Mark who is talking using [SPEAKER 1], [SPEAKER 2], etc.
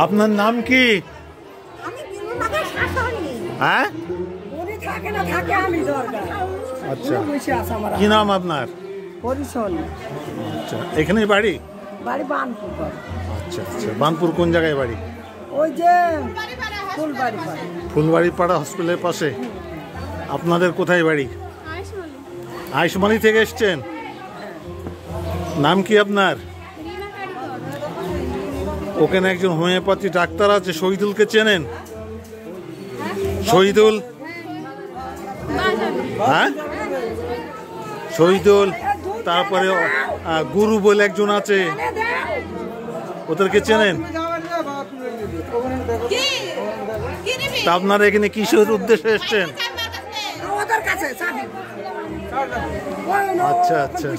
[SPEAKER 1] আপনার নাম কি? হ্যাঁ, আচ্ছা, কি নাম আপনার? আচ্ছা, এখানেই বাড়ি? আচ্ছা আচ্ছা, বানপুর কোন জায়গায় বাড়ি?
[SPEAKER 2] ওই যে
[SPEAKER 1] ফুলবাড়িপাড়া হসপিটালের পাশে। আপনাদের কোথায় বাড়ি? আইসমালি থেকে এসছেন? নাম কি আপনার? ওখানে একজন হোমিওপ্যাথি ডাক্তার আছে, শহীদুলকে চেনেন? শহীদুল, হ্যাঁ, শহীদুল। তারপরে গুরু বলে একজন আছে, ওদেরকে চেনেন? তা আপনারা এখানে কিসের উদ্দেশ্যে এসছেন? আচ্ছা আচ্ছা।